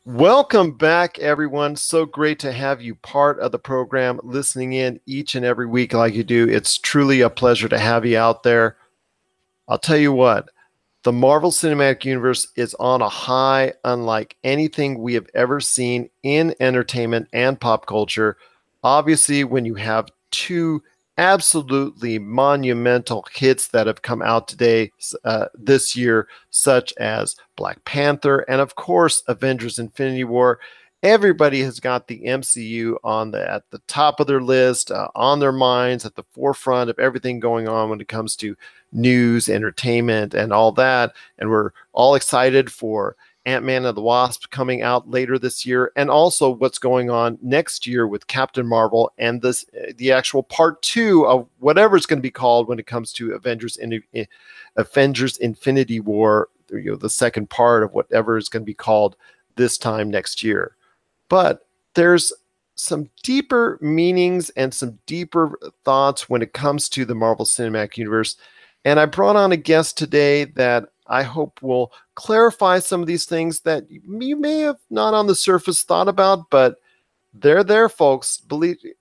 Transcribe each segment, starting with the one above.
Welcome back, everyone. So great to have you part of the program, listening in each and every week like you do. It's truly a pleasure to have you out there. I'll tell you what, the Marvel Cinematic Universe is on a high, unlike anything we have ever seen in entertainment and pop culture. Obviously, when you have two absolutely monumental hits that have come out this year, such as Black Panther and, of course, Avengers Infinity War. Everybody has got the MCU at the top of their list, on their minds, at the forefront of everything going on when it comes to news, entertainment, and all that. And we're all excited for Ant-Man and the Wasp coming out later this year, and also what's going on next year with Captain Marvel and the actual part 2 of whatever it's going to be called when it comes to Avengers Infinity War, the second part of whatever is going to be called this time next year. But there's some deeper meanings and some deeper thoughts when it comes to the Marvel Cinematic Universe. And I brought on a guest today that I hope will clarify some of these things that you may have not on the surface thought about, but they're there, folks.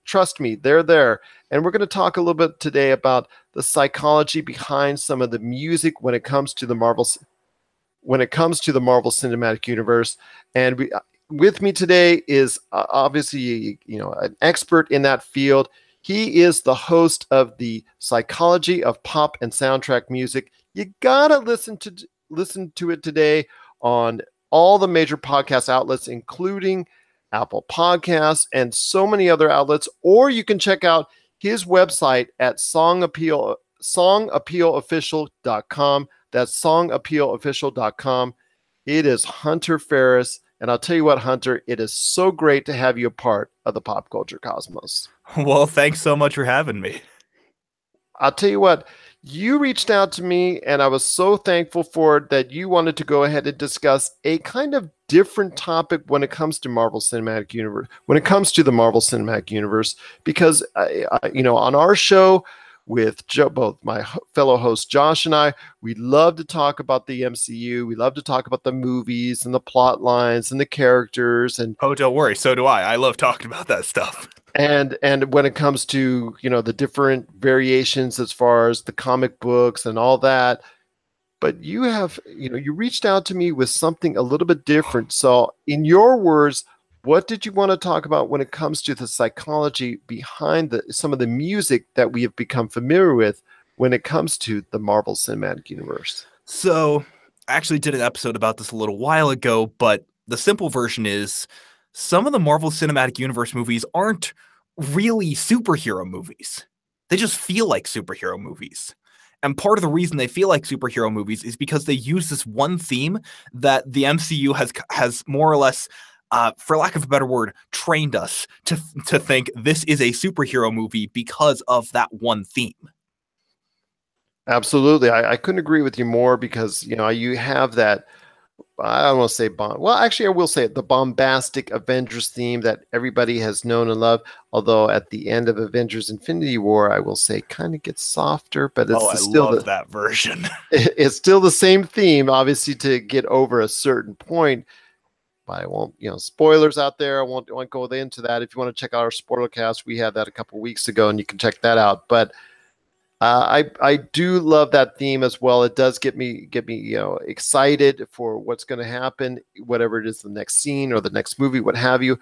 Trust me, they're there. And we're going to talk a little bit today about the psychology behind some of the music when it comes to the Marvel Cinematic Universe. And with me today is obviously, an expert in that field. He is the host of the Psychology of Pop and Soundtrack Music. You gotta listen to it today on all the major podcast outlets, including Apple Podcasts and so many other outlets. Or you can check out his website at songappealofficial.com. That's songappealofficial.com. It is Hunter Farris. And I'll tell you what, Hunter, it is so great to have you a part of the pop culture cosmos. Well, thanks so much for having me. I'll tell you what, you reached out to me, and I was so thankful for it that you wanted to go ahead and discuss a kind of different topic when it comes to the Marvel Cinematic Universe, because on our show with both my fellow host Josh and I, we love to talk about the MCU. We love to talk about the movies and the plot lines and the characters. And oh, don't worry, so do I. I love talking about that stuff. And when it comes to the different variations as far as the comic books and all that, but you have you reached out to me with something a little bit different. So, in your words, what did you want to talk about when it comes to the psychology behind some of the music that we have become familiar with when it comes to the Marvel Cinematic Universe? So, I actually did an episode about this a little while ago, but the simple version is some of the Marvel Cinematic Universe movies aren't really superhero movies. They just feel like superhero movies. And part of the reason they feel like superhero movies is because they use this one theme that the MCU has more or less, for lack of a better word, trained us to think this is a superhero movie because of that one theme. Absolutely. I couldn't agree with you more because, you have that, I don't want to say well, actually, I will say it, the bombastic Avengers theme that everybody has known and loved. Although at the end of Avengers Infinity War, I will say kind of gets softer, but it's love that version. It's still the same theme, obviously, to get over a certain point. But I won't, spoilers out there. I won't go into that. If you want to check out our spoiler cast, we had that a couple of weeks ago, and you can check that out. But I do love that theme as well. It does get me excited for what's going to happen, whatever it is, the next scene or the next movie, what have you.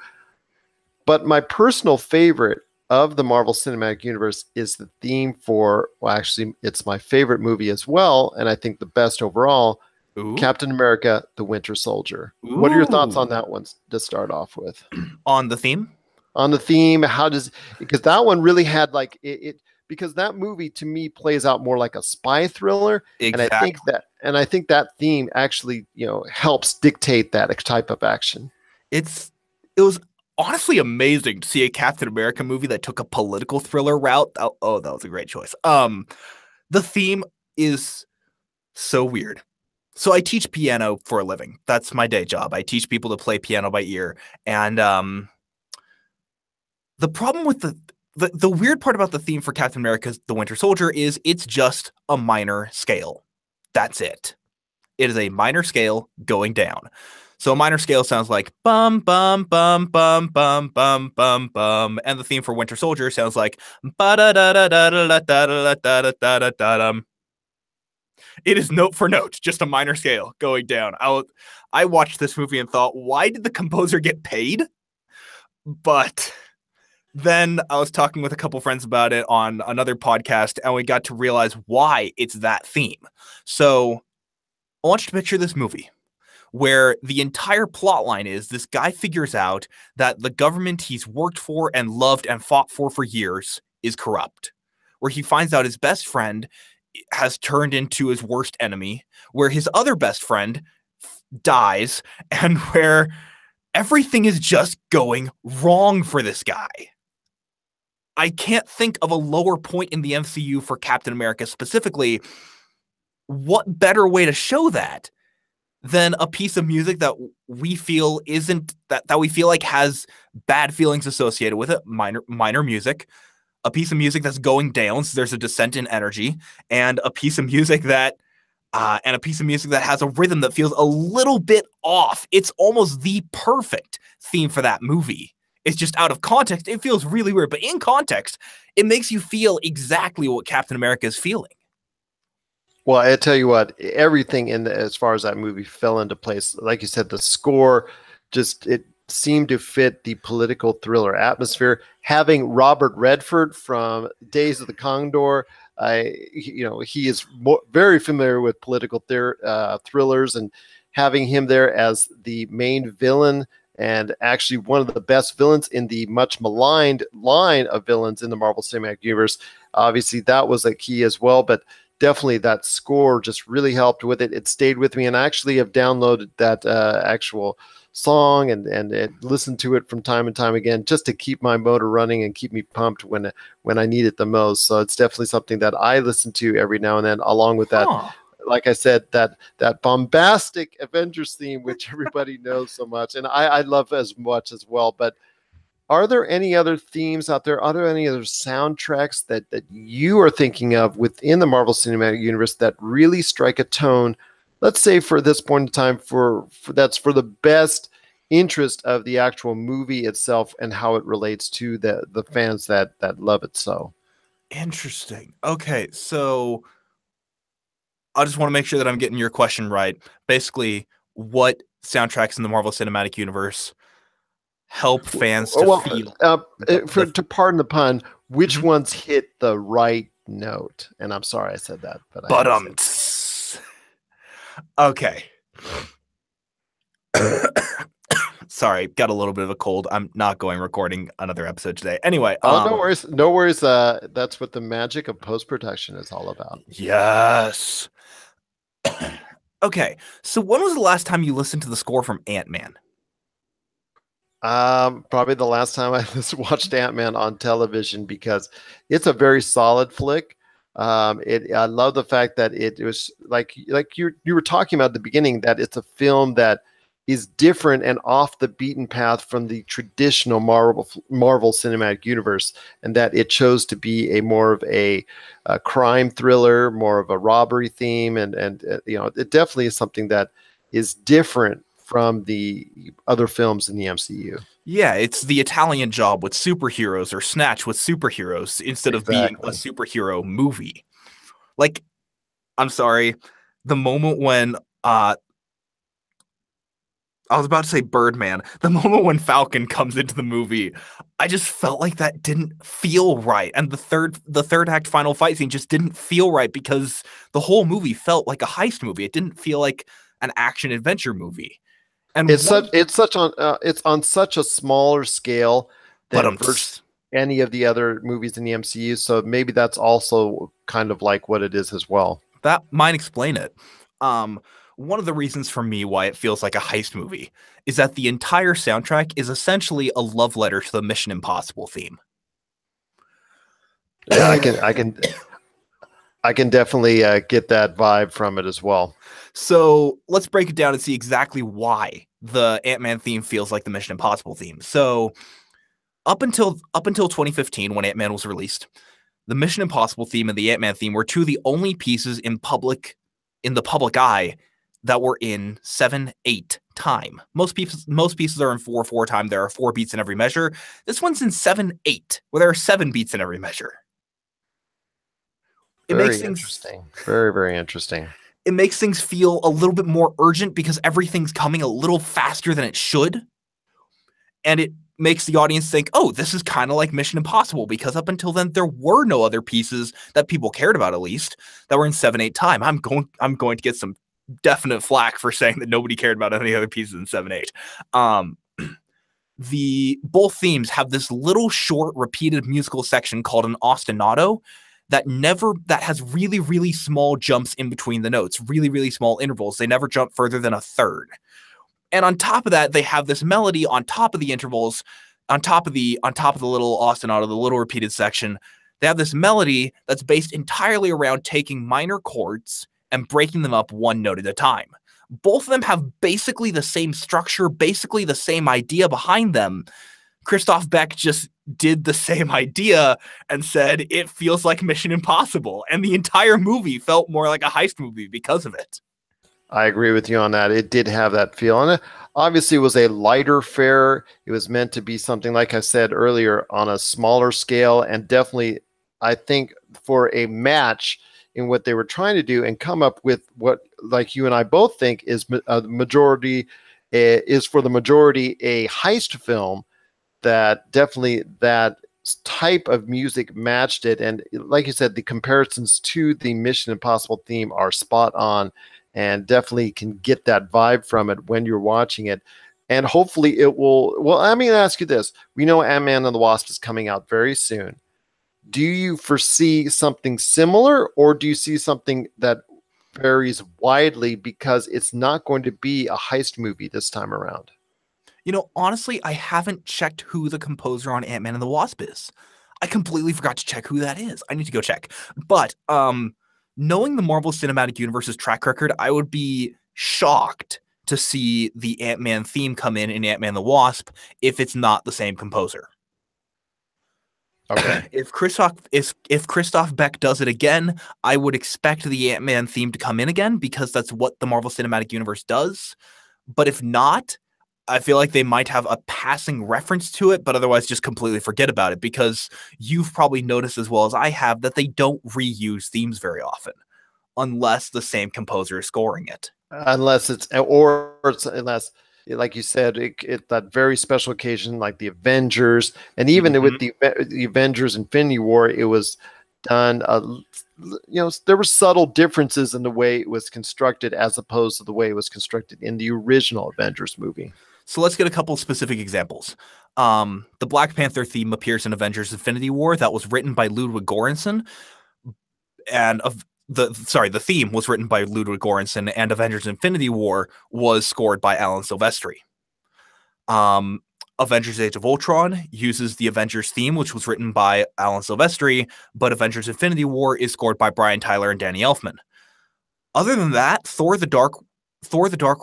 But my personal favorite of the Marvel Cinematic Universe is the theme for, well, actually, it's my favorite movie as well, and I think the best overall, Ooh. Captain America, the Winter Soldier. Ooh. What are your thoughts on that one to start off with? On the theme? On the theme, because that one really had because that movie to me plays out more like a spy thriller. Exactly. And I think that theme actually, helps dictate that type of action. It was honestly amazing to see a Captain America movie that took a political thriller route. Oh, that was a great choice. The theme is so weird. So I teach piano for a living. That's my day job. I teach people to play piano by ear. And the problem with the weird part about the theme for Captain America's The Winter Soldier is it's just a minor scale. That's it. It is a minor scale going down. So a minor scale sounds like bum bum bum bum bum bum bum bum, and the theme for Winter Soldier sounds like ba da da da da da da da da da da da da dum. It is note for note, just a minor scale going down. I watched this movie and thought, why did the composer get paid? But then I was talking with a couple friends about it on another podcast, and we got to realize why it's that theme. So I want you to picture this movie where the entire plot line is this guy figures out that the government he's worked for and loved and fought for years is corrupt, where he finds out his best friend has turned into his worst enemy, where his other best friend dies, and where everything is just going wrong for this guy. I can't think of a lower point in the MCU for Captain America specifically. What better way to show that than a piece of music that we feel isn't that we feel like has bad feelings associated with it, minor music, a piece of music that's going down, so there's a descent in energy, and a piece of music that has a rhythm that feels a little bit off. It's almost the perfect theme for that movie. It's just out of context. It feels really weird, but in context, it makes you feel exactly what Captain America is feeling. Well, I tell you what, everything as far as that movie fell into place. Like you said, the score it seemed to fit the political thriller atmosphere. Having Robert Redford from Days of the Condor, he is very familiar with political thrillers, and having him there as the main villain, and actually one of the best villains in the much maligned line of villains in the Marvel Cinematic Universe. Obviously, that was a key as well, but definitely that score just really helped with it. It stayed with me, and I actually have downloaded that actual song and listened to it from time and time again just to keep my motor running and keep me pumped when I need it the most. So it's definitely something that I listen to every now and then, along with that. Like I said, that bombastic Avengers theme, which everybody knows so much, and I love as much as well. But are there any other themes out there? Are there any other soundtracks that you are thinking of within the Marvel Cinematic Universe that really strike a tone, let's say for this point in time, for that's for the best interest of the actual movie itself and how it relates to the fans that love it so? Interesting. Okay, so I just want to make sure that I'm getting your question right. Basically, what soundtracks in the Marvel Cinematic Universe help fans to feel? To pardon the pun, which ones hit the right note? And I'm sorry I said that, but okay. Sorry, got a little bit of a cold. I'm not recording another episode today. Anyway, no worries. That's what the magic of post-production is all about. Yes. Okay, so when was the last time you listened to the score from Ant-Man? Probably the last time I watched Ant-Man on television, because it's a very solid flick. I love the fact that it was like you were talking about at the beginning, that it's a film that is different and off the beaten path from the traditional Marvel Cinematic Universe, and that it chose to be a more of a crime thriller, more of a robbery theme, and it definitely is something that is different from the other films in the MCU. Yeah, it's the Italian Job with superheroes, or Snatch with superheroes, instead of being a superhero movie. Like, I'm sorry, the moment when I was about to say Birdman, the moment when Falcon comes into the movie, I just felt like that didn't feel right. And the third act final fight scene just didn't feel right, because the whole movie felt like a heist movie. It didn't feel like an action adventure movie. And it's on such a smaller scale than any of the other movies in the MCU. So maybe that's also kind of like what it is as well. That might explain it. One of the reasons for me why it feels like a heist movie is that the entire soundtrack is essentially a love letter to the Mission Impossible theme. Yeah, I can definitely get that vibe from it as well. So let's break it down and see exactly why the Ant-Man theme feels like the Mission Impossible theme. So up until 2015, when Ant-Man was released, the Mission Impossible theme and the Ant-Man theme were two of the only pieces in the public eye that were in 7, 8, time. Most pieces are in 4/4 time. There are 4 beats in every measure. This one's in 7/8, where there are 7 beats in every measure. Very interesting. Very, very interesting. It makes things feel a little bit more urgent because everything's coming a little faster than it should. And it makes the audience think, oh, this is kind of like Mission Impossible, because up until then, there were no other pieces that people cared about, at least, that were in 7/8 time. I'm going to get some definite flack for saying that nobody cared about any other pieces in 7/8. Both themes have this little short repeated musical section called an ostinato that has really, really small jumps in between the notes, really, really small intervals. They never jump further than a third. And on top of that, they have this melody on top of the intervals, on top of the little ostinato, the little repeated section. They have this melody that's based entirely around taking minor chords and breaking them up one note at a time. Both of them have basically the same structure, basically the same idea behind them. Christoph Beck just did the same idea and said, it feels like Mission Impossible. And the entire movie felt more like a heist movie because of it. I agree with you on that. It did have that feel. And obviously it was a lighter fare. It was meant to be something, like I said earlier, on a smaller scale. And definitely, I think, for a match in what they were trying to do and come up with what, like you and I both think, is for the majority a heist film, that definitely that type of music matched it. And like you said, the comparisons to the Mission Impossible theme are spot on, and definitely can get that vibe from it when you're watching it. And hopefully it will. Well, let me ask you this. We know Ant-Man and the Wasp is coming out very soon. Do you foresee something similar, or do you see something that varies widely because it's not going to be a heist movie this time around? You know, honestly, I haven't checked who the composer on Ant-Man and the Wasp is. I completely forgot to check who that is. I need to go check. But knowing the Marvel Cinematic Universe's track record, I would be shocked to see the Ant-Man theme come in Ant-Man and the Wasp if it's not the same composer. Okay. If Christoph Beck does it again, I would expect the Ant-Man theme to come in again, because that's what the Marvel Cinematic Universe does. But if not, I feel like they might have a passing reference to it, but otherwise just completely forget about it, because you've probably noticed as well as I have that they don't reuse themes very often, unless the same composer is scoring it. Unless, like you said, it that very special occasion, like the Avengers, and even with the Avengers Infinity War, it was done. There were subtle differences in the way it was constructed as opposed to the way it was constructed in the original Avengers movie. So let's get a couple specific examples. The Black Panther theme appears in Avengers Infinity War. That was written by Ludwig Göransson, and the theme was written by Ludwig Göransson, and Avengers Infinity War was scored by Alan Silvestri. Avengers Age of Ultron uses the Avengers theme, which was written by Alan Silvestri, but Avengers Infinity War is scored by Brian Tyler and Danny Elfman. Other than that, Thor the Dark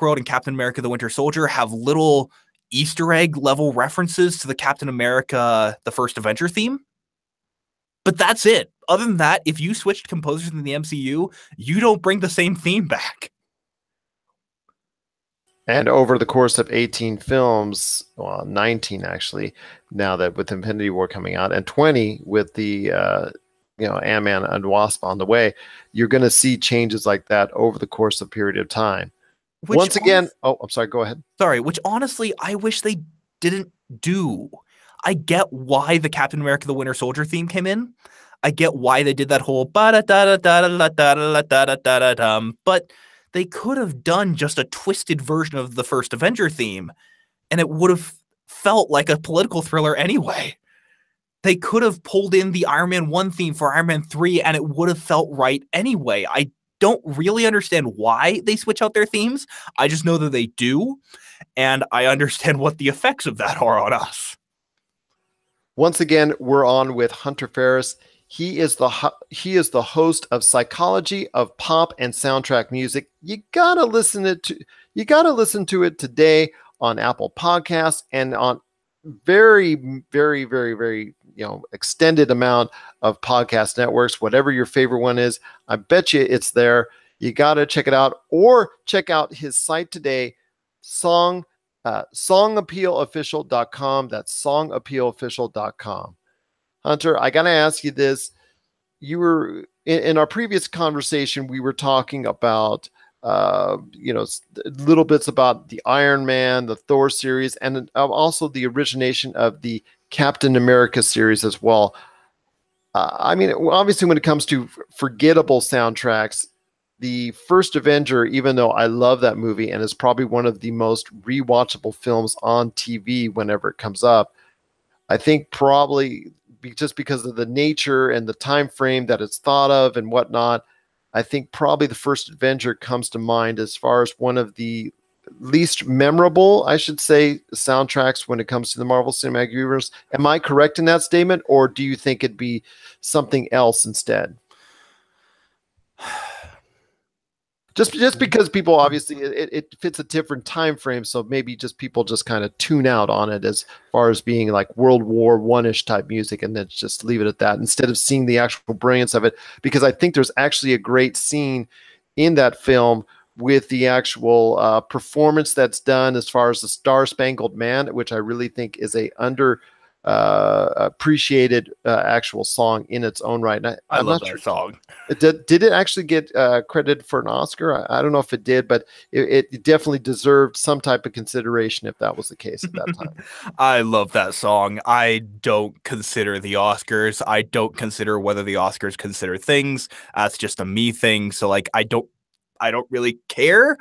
World and Captain America the Winter Soldier have little Easter egg level references to the Captain America the First Avenger theme. But that's it. Other than that, if you switched composers in the MCU, you don't bring the same theme back. And over the course of 18 films, well, 19 actually, now that with Infinity War coming out, and 20 with the Ant-Man and Wasp on the way, you're going to see changes like that over the course of a period of time. Once again, I'm sorry, go ahead. Sorry, which honestly, I wish they didn't do. I get why the Captain America the Winter Soldier theme came in. I get why they did that whole but they could have done just a twisted version of the first Avenger theme, and it would have felt like a political thriller anyway. They could have pulled in the Iron Man 1 theme for Iron Man 3, and it would have felt right anyway. I don't really understand why they switch out their themes. I just know that they do, and I understand what the effects of that are on us. Once again, we're on with Hunter Farris. He is the host of Psychology of Pop and Soundtrack Music. You gotta listen to it today on Apple Podcasts and on very, very, very, very extended amount of podcast networks. Whatever your favorite one is, I bet you it's there. You gotta check it out, or check out his site today songappealofficial.com. That's songappealofficial.com. Hunter, I got to ask you this. You were in our previous conversation, we were talking about, little bits about the Iron Man, the Thor series, and also the origination of the Captain America series as well. I mean, obviously, when it comes to forgettable soundtracks, the first Avenger, even though I love that movie and is probably one of the most rewatchable films on TV whenever it comes up, I think probably just because of the nature and the time frame that it's thought of and whatnot, I think probably the first Avenger comes to mind as far as one of the least memorable, I should say, soundtracks when it comes to the Marvel Cinematic Universe. Am I correct in that statement, or do you think it'd be something else instead? Just because people obviously it fits a different time frame, so maybe just people just kind of tune out on it as far as being like World War One-ish type music, and then just leave it at that instead of seeing the actual brilliance of it. Because I think there's actually a great scene in that film with the actual performance that's done as far as the Star Spangled Man, which I really think is a under appreciated actual song in its own right. And I I'm love not sure. that song. Did it actually get credited for an Oscar? I don't know if it did, but it definitely deserved some type of consideration if that was the case at that time. I love that song. I don't consider the Oscars. I don't consider whether the Oscars consider things. That's just a me thing. So like, I don't really care.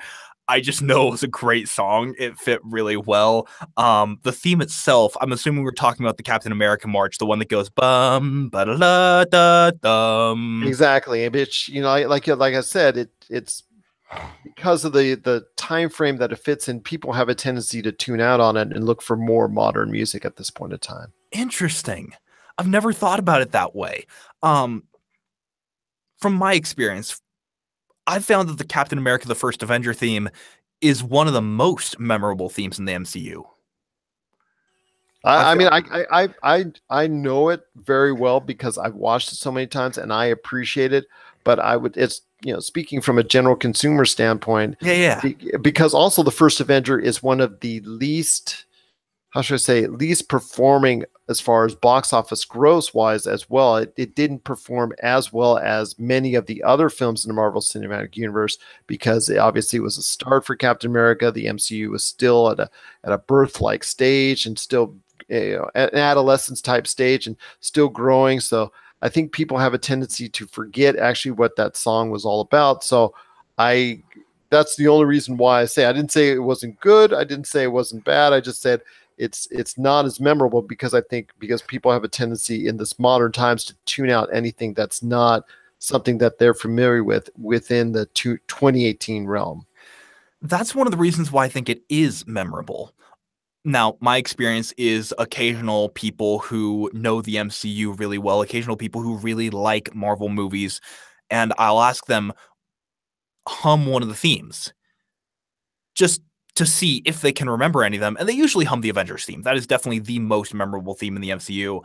I just know it was a great song. It fit really well. The theme itself, I'm assuming we're talking about the Captain America March, the one that goes bum ba da da dum. Exactly, which like I said, it's because of the time frame that it fits in. People have a tendency to tune out on it and look for more modern music at this point in time. Interesting. I've never thought about it that way. From my experience, I've found that the Captain America: The First Avenger theme is one of the most memorable themes in the MCU. I mean, I know it very well because I've watched it so many times and I appreciate it. But it's speaking from a general consumer standpoint, yeah, because also the First Avenger is one of the least, how should I say, least performing as far as box office gross wise as well. It didn't perform as well as many of the other films in the Marvel Cinematic Universe because obviously it was a start for Captain America. The MCU was still at a birth-like stage and still an adolescence type stage and still growing. So I think people have a tendency to forget actually what that song was all about. So that's the only reason why I didn't say it wasn't good. I didn't say it wasn't bad. I just said it's not as memorable because people have a tendency in this modern times to tune out anything that's not something that they're familiar with within the 2018 realm. That's one of the reasons why I think it is memorable. Now, my experience is occasional people who know the MCU really well, occasional people who really like Marvel movies, and I'll ask them, hum one of the themes, just to see if they can remember any of them, and they usually hum the Avengers theme. That is definitely the most memorable theme in the MCU.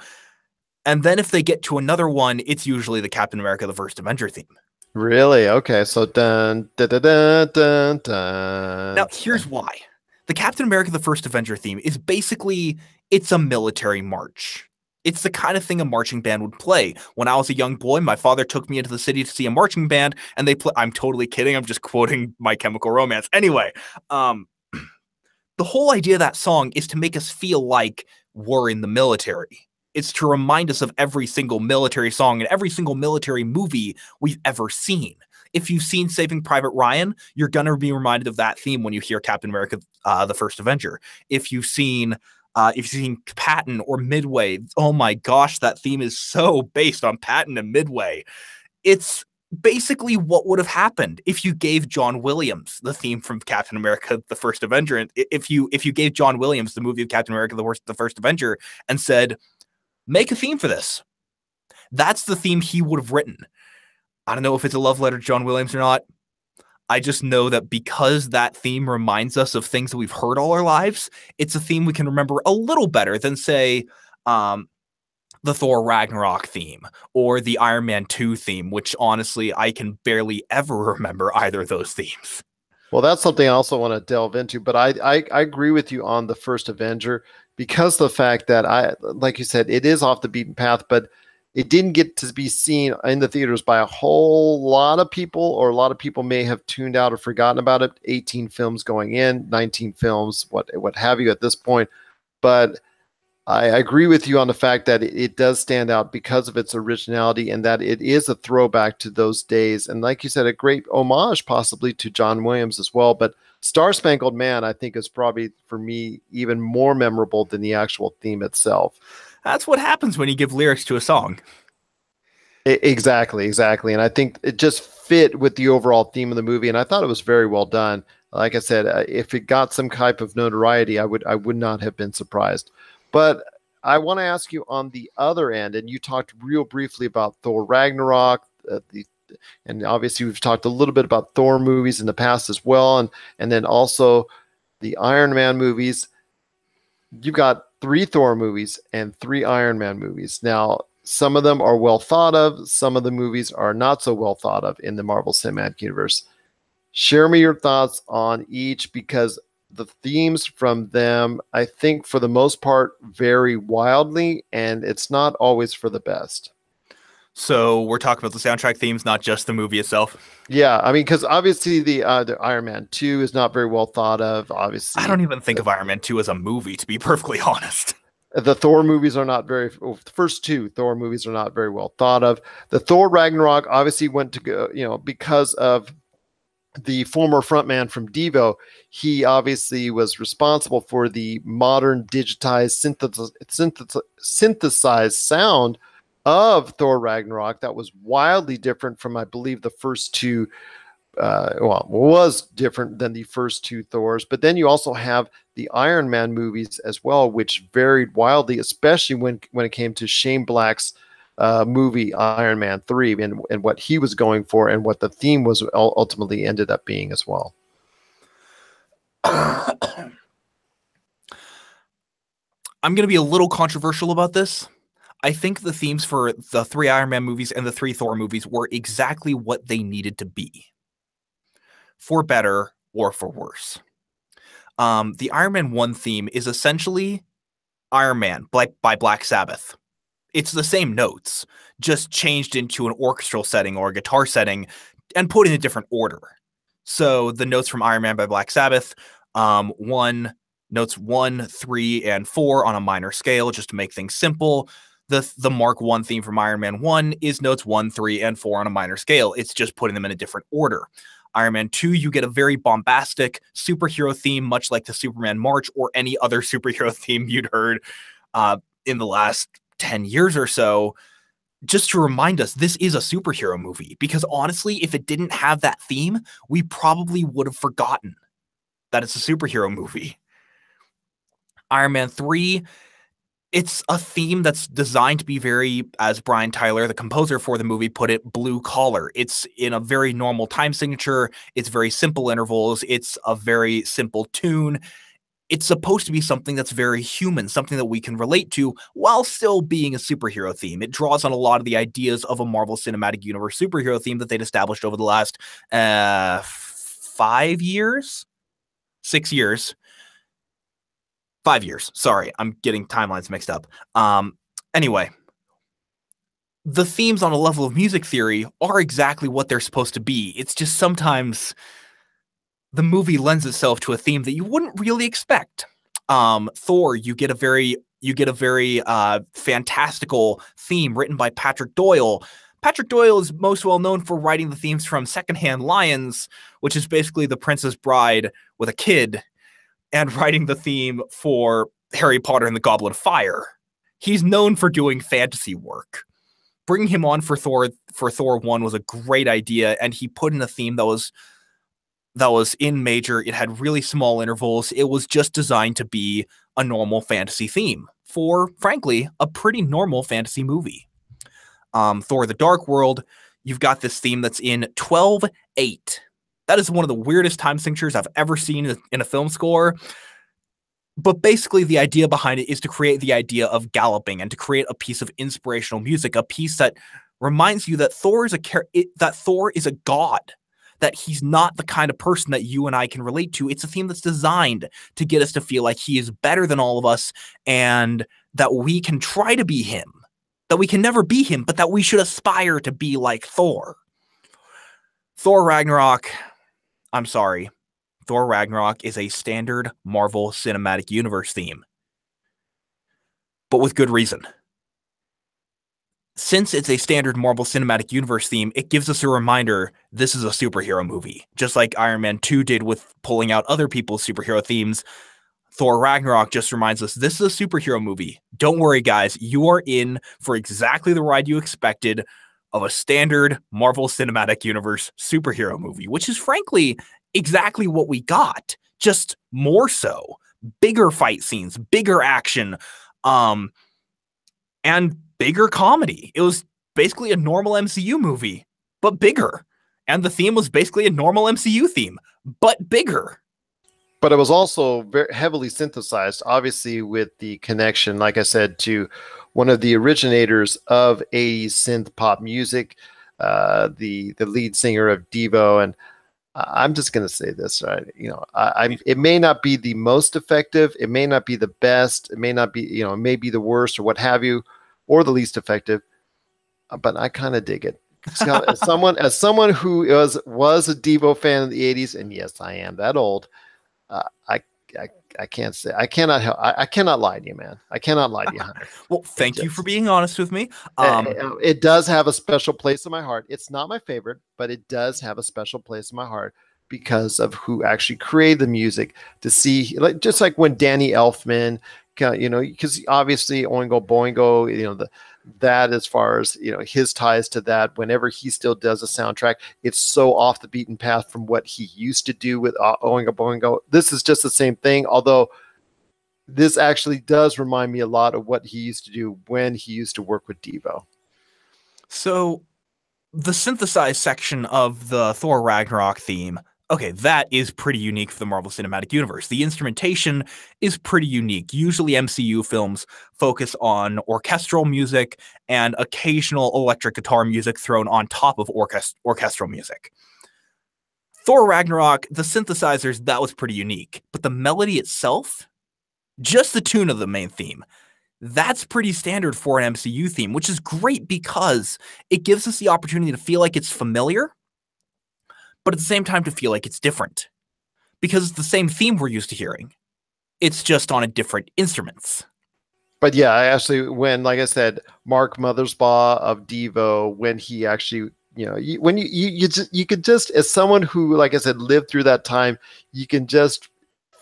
And then if they get to another one, it's usually the Captain America: The First Avenger theme. Really? Okay, so dun dun dun dun dun. Dun. Now, here's why. The Captain America: The First Avenger theme is basically, it's a military march. It's the kind of thing a marching band would play. When I was a young boy, my father took me into the city to see a marching band, and they play. I'm totally kidding. I'm just quoting My Chemical Romance. Anyway, the whole idea of that song is to make us feel like we're in the military. It's to remind us of every single military song and every single military movie we've ever seen. If you've seen Saving Private Ryan, you're going to be reminded of that theme when you hear Captain America: The First Avenger. If you've seen Patton or Midway, oh my gosh, that theme is so based on Patton and Midway. It's basically what would have happened if you gave John Williams the theme from Captain America: The First Avenger. And if you gave John Williams the movie of Captain America: The First Avenger and said, make a theme for this, that's the theme he would have written. I don't know if it's a love letter to John Williams or not. I just know that because that theme reminds us of things that we've heard all our lives, it's a theme we can remember a little better than, say, the Thor Ragnarok theme or the Iron Man 2 theme, which honestly, I can barely ever remember either of those themes. Well, that's something I also want to delve into, but I agree with you on the first Avenger because the fact that like you said, it is off the beaten path, but it didn't get to be seen in the theaters by a whole lot of people, or a lot of people may have tuned out or forgotten about it. 18 films going in, 19 films, what have you at this point. But I agree with you on the fact that it does stand out because of its originality and that it is a throwback to those days. And like you said, a great homage possibly to John Williams as well. But Star Spangled Man, I think, is probably for me even more memorable than the actual theme itself. That's what happens when you give lyrics to a song. Exactly, exactly. And I think it just fit with the overall theme of the movie. And I thought it was very well done. Like I said, if it got some type of notoriety, I would not have been surprised. But I want to ask you on the other end, and you talked real briefly about Thor Ragnarok, and obviously we've talked a little bit about Thor movies in the past as well, and then also the Iron Man movies. You've got 3 Thor movies and 3 Iron Man movies. Now, some of them are well thought of, some of the movies are not so well thought of in the Marvel Cinematic Universe. Share me your thoughts on each, because the themes from them, I think for the most part, vary wildly, and it's not always for the best. So we're talking about the soundtrack themes, not just the movie itself. Yeah, I mean, because obviously the Iron Man 2 is not very well thought of. Obviously, I don't even think of Iron Man 2 as a movie, to be perfectly honest. the Thor movies are not very. Well, the first 2 Thor movies are not very well thought of. The Thor Ragnarok obviously went to go, because of the former frontman from Devo. He obviously was responsible for the modern digitized synthesized sound of Thor Ragnarok that was wildly different from, I believe, the first 2. Was different than the first 2 Thors. But then you also have the Iron Man movies as well, which varied wildly, especially when it came to Shane Black's movie Iron Man 3, and what he was going for and what the theme was ultimately ended up being as well. I'm going to be a little controversial about this. I think the themes for the 3 Iron Man movies and the 3 Thor movies were exactly what they needed to be, for better or for worse. The Iron Man 1 theme is essentially Iron Man by Black Sabbath. It's the same notes, just changed into an orchestral setting or a guitar setting and put in a different order. So the notes from Iron Man by Black Sabbath, notes 1, 3, and 4 on a minor scale, just to make things simple. The Mark 1 theme from Iron Man 1 is notes 1, 3, and 4 on a minor scale. It's just putting them in a different order. Iron Man 2, you get a very bombastic superhero theme, much like the Superman March or any other superhero theme you'd heard in the last 10 years or so, just to remind us this is a superhero movie. Because honestly, if it didn't have that theme, we probably would have forgotten that it's a superhero movie. Iron Man 3, it's a theme that's designed to be very, as Brian Tyler, the composer for the movie, put it, blue collar. It's in a very normal time signature. It's very simple intervals. It's a very simple tune. It's supposed to be something that's very human, something that we can relate to while still being a superhero theme. It draws on a lot of the ideas of a Marvel Cinematic Universe superhero theme that they'd established over the last 5 years? 6 years. 5 years. Sorry, I'm getting timelines mixed up. Anyway, the themes on a level of music theory are exactly what they're supposed to be. It's just sometimes the movie lends itself to a theme that you wouldn't really expect. Thor, you get a very fantastical theme written by Patrick Doyle. Patrick Doyle is most well known for writing the themes from Secondhand Lions, which is basically The Princess Bride with a kid, and writing the theme for Harry Potter and the Goblet of Fire. He's known for doing fantasy work. Bringing him on for Thor 1 was a great idea, and he put in a theme that was in major. It had really small intervals. It was just designed to be a normal fantasy theme for, frankly, a pretty normal fantasy movie. Thor: The Dark World, you've got this theme that's in 12/8. That is one of the weirdest time signatures I've ever seen in a film score. But basically, the idea behind it is to create the idea of galloping and to create a piece of inspirational music, a piece that reminds you that Thor is a god, that he's not the kind of person that you and I can relate to. It's a theme that's designed to get us to feel like he is better than all of us and that we can try to be him, that we can never be him, but that we should aspire to be like Thor. Thor Ragnarok, I'm sorry, Thor Ragnarok is a standard Marvel Cinematic Universe theme, but with good reason. Since it's a standard Marvel Cinematic Universe theme, it gives us a reminder this is a superhero movie. Just like Iron Man 2 did with pulling out other people's superhero themes, Thor Ragnarok just reminds us this is a superhero movie. Don't worry, guys. You are in for exactly the ride you expected of a standard Marvel Cinematic Universe superhero movie, which is frankly exactly what we got, just more so. Bigger fight scenes, bigger action, and bigger comedy. It was basically a normal MCU movie, but bigger. And the theme was basically a normal MCU theme, but bigger. But it was also very heavily synthesized, obviously with the connection, like I said, to one of the originators of 80s synth pop music, the lead singer of Devo. And I'm just going to say this, right? You know, it may not be the most effective, it may not be the best, it may not be, you know, it may be the worst or what have you, or the least effective, but I kind of dig it. As someone who was a Devo fan in the 80s, and yes, I am that old. I can't say I cannot lie to you, man. I cannot lie to you, Hunter. Well, thank you for being honest with me. It does have a special place in my heart. It's not my favorite, but it does have a special place in my heart because of who actually created the music. To see, like, just like when Danny Elfman, you know, because obviously Oingo Boingo, you know, that as far as, you know, his ties to that, whenever he still does a soundtrack, it's so off the beaten path from what he used to do with Oingo Boingo. This is just the same thing, although this actually does remind me a lot of what he used to do when he used to work with Devo. So the synthesized section of the Thor Ragnarok theme, okay, that is pretty unique for the Marvel Cinematic Universe. The instrumentation is pretty unique. Usually MCU films focus on orchestral music and occasional electric guitar music thrown on top of orchestral music. Thor Ragnarok, the synthesizers, that was pretty unique. But the melody itself, just the tune of the main theme, that's pretty standard for an MCU theme, which is great because it gives us the opportunity to feel like it's familiar, but at the same time to feel like it's different. Because it's the same theme we're used to hearing. It's just on a different instruments. But yeah, I actually, when, like I said, Mark Mothersbaugh of Devo, when he actually, you know, you could just, as someone who, like I said, lived through that time, you can just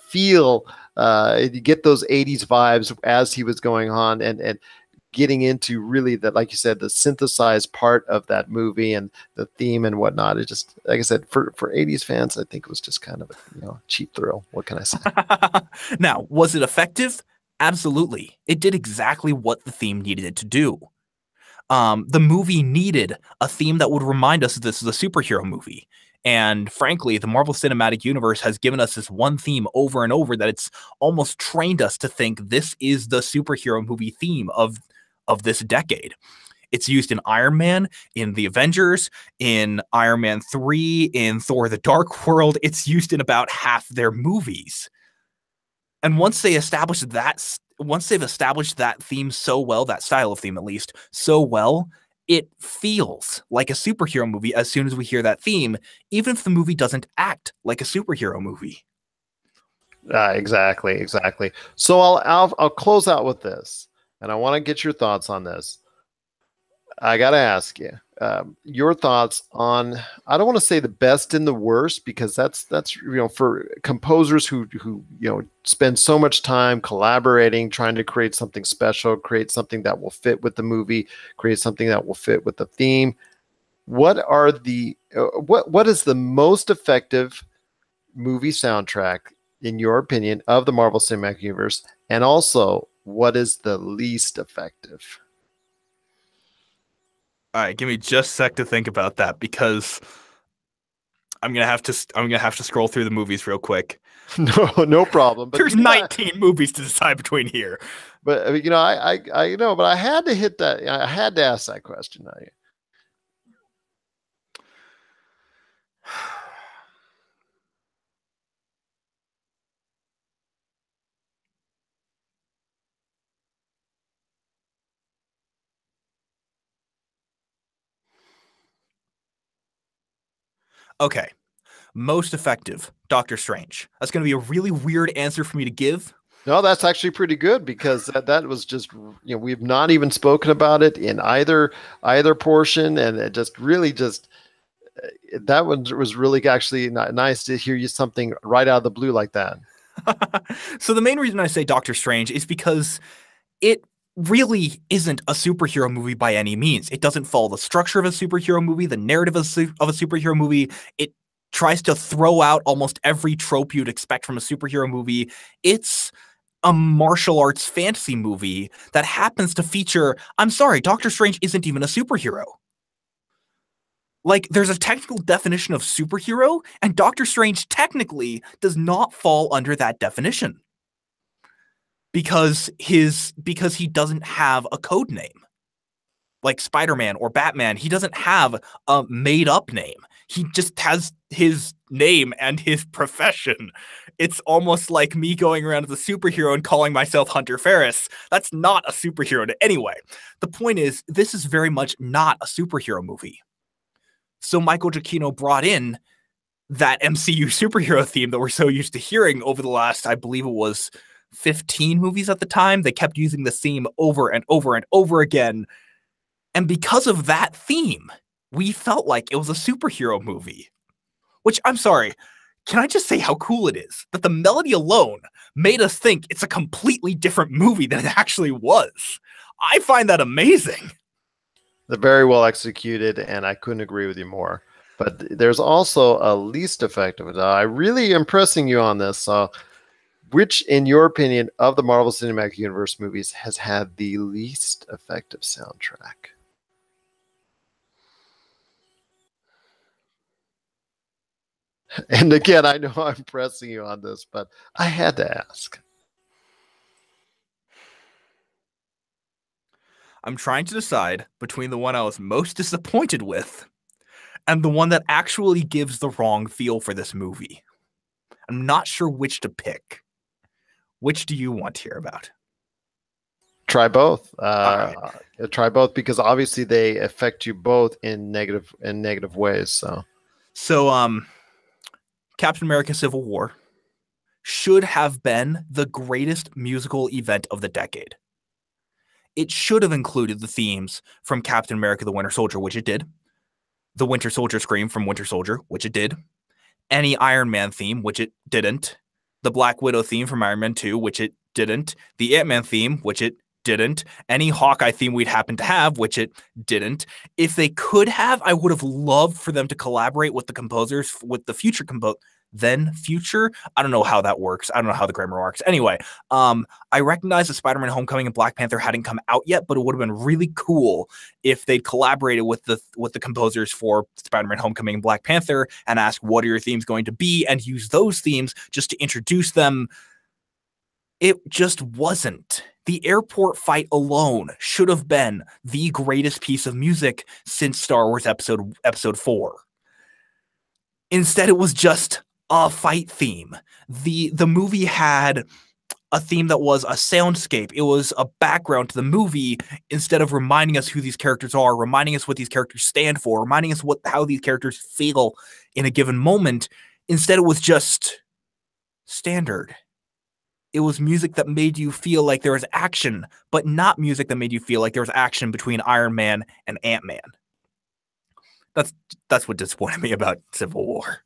feel, you get those 80s vibes as he was going on and getting into really that, like you said, the synthesized part of that movie and the theme and whatnot. It just, like I said, for 80s fans, I think it was just kind of a, you know, cheap thrill. What can I say? Now, was it effective? Absolutely. It did exactly what the theme needed it to do. The movie needed a theme that would remind us that this is a superhero movie. And frankly, the Marvel Cinematic Universe has given us this one theme over and over that it's almost trained us to think this is the superhero movie theme of this decade. It's used in Iron Man, in the Avengers, in Iron Man 3, in Thor: The Dark World. It's used in about half their movies. And once they've established that theme so well, that style of theme at least, so well, it feels like a superhero movie as soon as we hear that theme, even if the movie doesn't act like a superhero movie. Exactly. So I'll close out with this. And I want to get your thoughts on this. I got to ask you your thoughts on, I don't want to say the best and the worst, because that's, you know, for composers who, you know, spend so much time collaborating, trying to create something special, create something that will fit with the movie, create something that will fit with the theme. What are the, what is the most effective movie soundtrack, in your opinion, of the Marvel Cinematic Universe? And also, what is the least effective? All right, give me just a sec to think about that, because I'm gonna have to scroll through the movies real quick. No problem. But there's 19 movies to decide between here. But I mean, you know, I know, but I had to hit that. I had to ask that question. Okay. Most effective, Doctor Strange. That's going to be a really weird answer for me to give. No, that's actually pretty good because that was just, we've not even spoken about it in either portion, and it just really just that one was really actually nice to hear you something right out of the blue like that. So the main reason I say Doctor Strange is because it really isn't a superhero movie by any means. It doesn't follow the structure of a superhero movie, the narrative of a superhero movie. It tries to throw out almost every trope you'd expect from a superhero movie. It's a martial arts fantasy movie that happens to feature, I'm sorry, Doctor Strange isn't even a superhero. Like, there's a technical definition of superhero, and Doctor Strange technically does not fall under that definition. Because he doesn't have a code name. Like Spider-Man or Batman, he doesn't have a made-up name. He just has his name and his profession. It's almost like me going around as a superhero and calling myself Hunter Farris. That's not a superhero anyway. The point is, this is very much not a superhero movie. So Michael Giacchino brought in that MCU superhero theme that we're so used to hearing over the last, I believe it was 15 movies at the time. They kept using the theme over and over and over again. And because of that theme, we felt like it was a superhero movie. Which, I'm sorry, can I just say how cool it is that the melody alone made us think it's a completely different movie than it actually was? I find that amazing. They're very well executed, and I couldn't agree with you more. But there's also a least effective. I really impressing you on this. So, which, in your opinion, of the Marvel Cinematic Universe movies has had the least effective soundtrack? And again, I know I'm pressing you on this, but I had to ask. I'm trying to decide between the one I was most disappointed with and the one that actually gives the wrong feel for this movie. I'm not sure which to pick. Which do you want to hear about? Try both. Right. Try both because obviously they affect you both in negative ways. So, Captain America: Civil War should have been the greatest musical event of the decade. It should have included the themes from Captain America: The Winter Soldier, which it did. The Winter Soldier Scream from Winter Soldier, which it did. Any Iron Man theme, which it didn't. The Black Widow theme from Iron Man 2, which it didn't. The Ant-Man theme, which it didn't. Any Hawkeye theme we'd happen to have, which it didn't. If they could have, I would have loved for them to collaborate with the composers, with the future future. I don't know how that works. I don't know how the grammar works. Anyway, I recognize that Spider-Man: Homecoming and Black Panther hadn't come out yet, but it would have been really cool if they'd collaborated with the composers for Spider-Man: Homecoming and Black Panther and asked, what are your themes going to be, and use those themes just to introduce them. It just wasn't. The airport fight alone should have been the greatest piece of music since Star Wars Episode 4. Instead, it was just a fight theme. The movie had a theme that was a soundscape. It was a background to the movie instead of reminding us who these characters are, reminding us what these characters stand for, reminding us how these characters feel in a given moment. Instead, it was just standard. It was music that made you feel like there was action, but not music that made you feel like there was action between Iron Man and Ant-Man. That's what disappointed me about Civil War.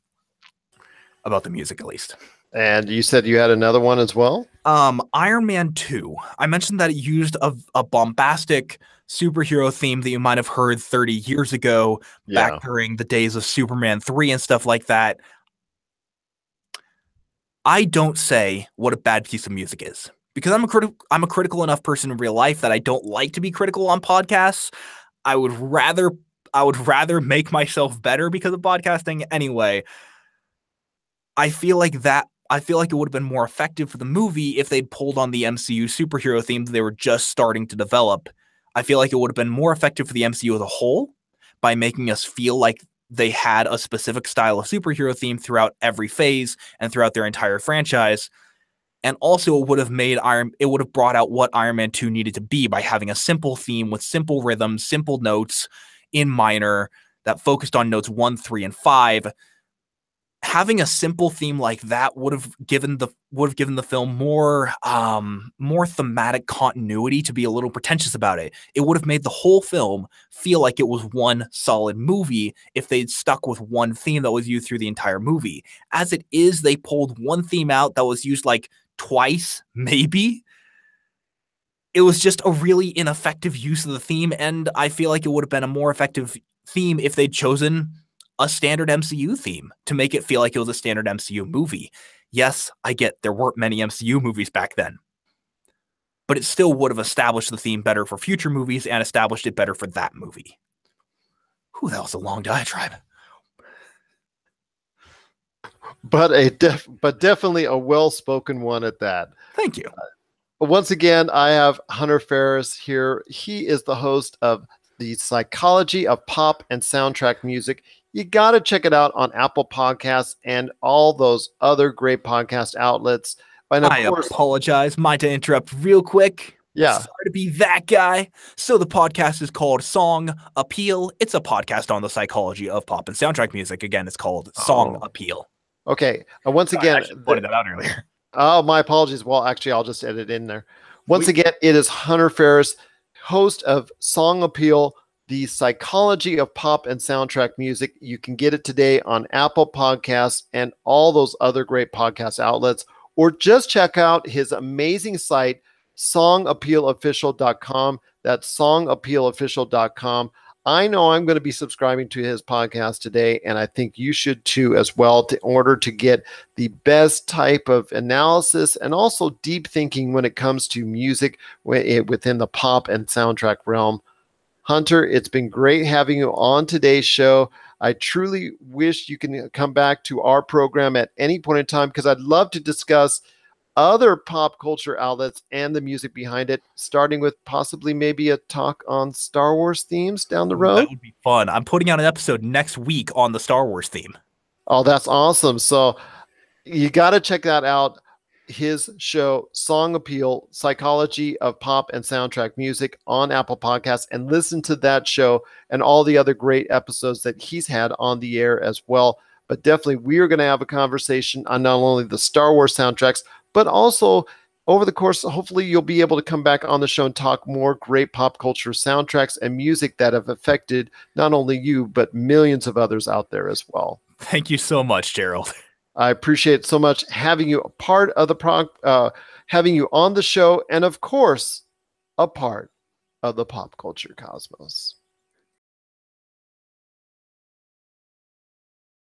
About the music, at least. And you said you had another one as well? Iron Man 2. I mentioned that it used a bombastic superhero theme that you might have heard 30 years ago, back during the days of Superman 3 and stuff like that. I don't say what a bad piece of music is because I'm a critical enough person in real life that I don't like to be critical on podcasts. I would rather make myself better because of podcasting. Anyway, I feel like it would have been more effective for the movie if they'd pulled on the MCU superhero theme that they were just starting to develop. I feel like it would have been more effective for the MCU as a whole by making us feel like they had a specific style of superhero theme throughout every phase and throughout their entire franchise. And also it would have brought out what Iron Man 2 needed to be by having a simple theme with simple rhythms, simple notes in minor that focused on notes 1, 3, and 5 having a simple theme like that would have given the film more thematic continuity. To be a little pretentious about it, it would have made the whole film feel like it was one solid movie if they'd stuck with one theme that was used through the entire movie. As it is, they pulled one theme out that was used like twice, maybe. It was just a really ineffective use of the theme, and I feel like it would have been a more effective theme if they'd chosen a standard MCU theme to make it feel like it was a standard MCU movie. Yes, I get there weren't many MCU movies back then, but it still would have established the theme better for future movies and established it better for that movie. Whew, that was a long diatribe. But definitely a well-spoken one at that. Thank you. Once again, I have Hunter Farris here. He is the host of The Psychology of Pop and Soundtrack Music. You got to check it out on Apple Podcasts and all those other great podcast outlets. And of course, apologize. Mind to interrupt real quick. Yeah. Sorry to be that guy. So the podcast is called Song Appeal. It's a podcast on the psychology of pop and soundtrack music. Again, it's called Song Appeal. Okay. Once again, I pointed that out earlier. Oh, my apologies. Well, actually, I'll just edit in there. Once again, it is Hunter Farris, host of Song Appeal, The Psychology of Pop and Soundtrack Music. You can get it today on Apple Podcasts and all those other great podcast outlets, or just check out his amazing site, songappealofficial.com. That's songappealofficial.com. I know I'm going to be subscribing to his podcast today, and I think you should too as well, in order to get the best type of analysis and also deep thinking when it comes to music within the pop and soundtrack realm. Hunter, it's been great having you on today's show. I truly wish you can come back to our program at any point in time, because I'd love to discuss other pop culture outlets and the music behind it, starting with possibly maybe a talk on Star Wars themes down the road. That would be fun. I'm putting out an episode next week on the Star Wars theme. Oh, that's awesome. So you got to check that out. His show, Song Appeal, Psychology of Pop and Soundtrack Music, on Apple Podcasts, and listen to that show and all the other great episodes that he's had on the air as well. But definitely, we are going to have a conversation on not only the Star Wars soundtracks, but also over the course, hopefully you'll be able to come back on the show and talk more great pop culture soundtracks and music that have affected not only you, but millions of others out there as well. Thank you so much, Gerald. I appreciate so much having you a part of the having you on the show, and of course, a part of the pop culture cosmos.